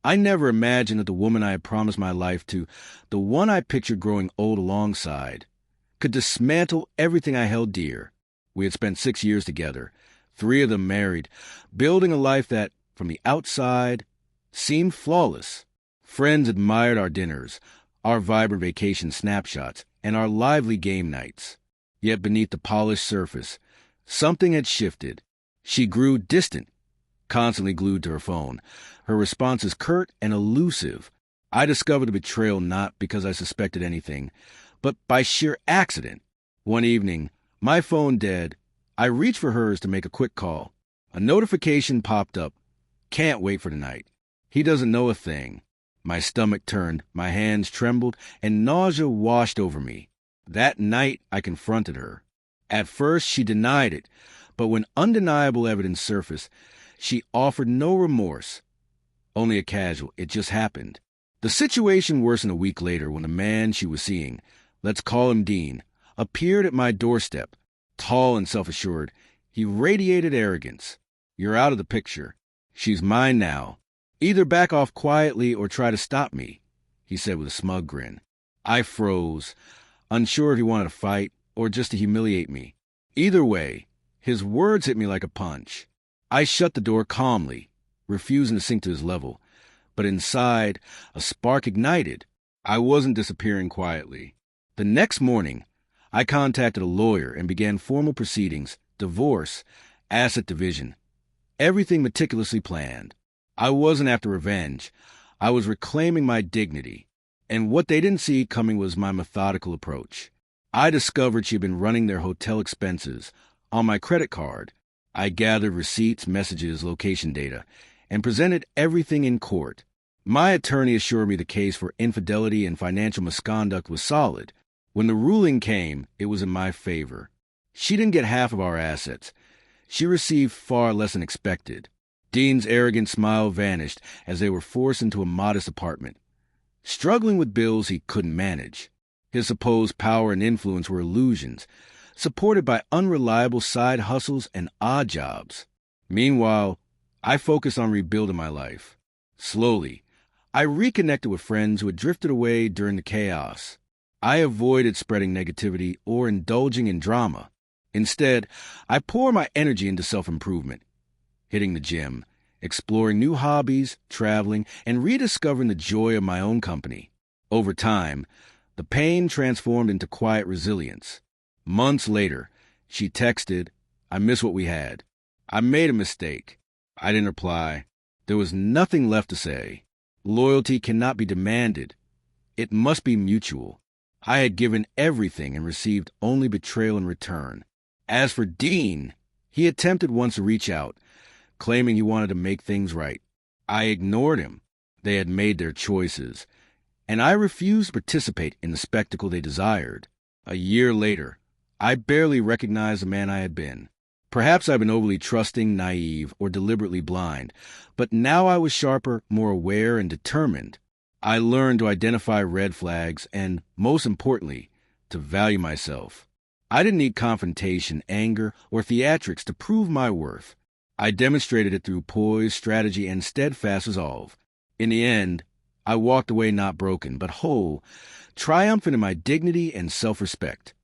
I never imagined that the woman I had promised my life to, the one I pictured growing old alongside, could dismantle everything I held dear. We had spent 6 years together, 3 of them married, building a life that, from the outside, seemed flawless. Friends admired our dinners, our vibrant vacation snapshots, and our lively game nights. Yet beneath the polished surface, something had shifted. She grew distant, constantly glued to her phone, her responses curt and elusive. I discovered the betrayal not because I suspected anything, but by sheer accident. One evening, my phone dead, I reached for hers to make a quick call. A notification popped up. Can't wait for tonight. He doesn't know a thing. My stomach turned, my hands trembled, and nausea washed over me. That night, I confronted her. At first, she denied it, but when undeniable evidence surfaced, she offered no remorse. Only a casual, "It just happened." The situation worsened a week later when the man she was seeing, let's call him Dean, appeared at my doorstep. Tall and self-assured, he radiated arrogance. "You're out of the picture. She's mine now. Either back off quietly or try to stop me," he said with a smug grin. I froze, unsure if he wanted to fight or just to humiliate me. Either way, his words hit me like a punch. I shut the door calmly, refusing to sink to his level. But inside, a spark ignited. I wasn't disappearing quietly. The next morning, I contacted a lawyer and began formal proceedings, divorce, asset division. Everything meticulously planned. I wasn't after revenge. I was reclaiming my dignity. And what they didn't see coming was my methodical approach. I discovered she'd been running their hotel expenses on my credit card. I gathered receipts, messages, location data, and presented everything in court. My attorney assured me the case for infidelity and financial misconduct was solid. When the ruling came, it was in my favor. She didn't get half of our assets. She received far less than expected. Dean's arrogant smile vanished as they were forced into a modest apartment, struggling with bills he couldn't manage. His supposed power and influence were illusions, supported by unreliable side hustles and odd jobs. Meanwhile, I focused on rebuilding my life. Slowly, I reconnected with friends who had drifted away during the chaos. I avoided spreading negativity or indulging in drama. Instead, I poured my energy into self-improvement, hitting the gym, exploring new hobbies, traveling, and rediscovering the joy of my own company. Over time, the pain transformed into quiet resilience. Months later, she texted, "I miss what we had. I made a mistake." I didn't reply. There was nothing left to say. Loyalty cannot be demanded. It must be mutual. I had given everything and received only betrayal in return. As for Dean, he attempted once to reach out, claiming he wanted to make things right. I ignored him. They had made their choices, and I refused to participate in the spectacle they desired. A year later, I barely recognized the man I had been. Perhaps I'd been overly trusting, naive, or deliberately blind, but now I was sharper, more aware, and determined. I learned to identify red flags and, most importantly, to value myself. I didn't need confrontation, anger, or theatrics to prove my worth. I demonstrated it through poise, strategy, and steadfast resolve. In the end, I walked away not broken, but whole, triumphant in my dignity and self-respect.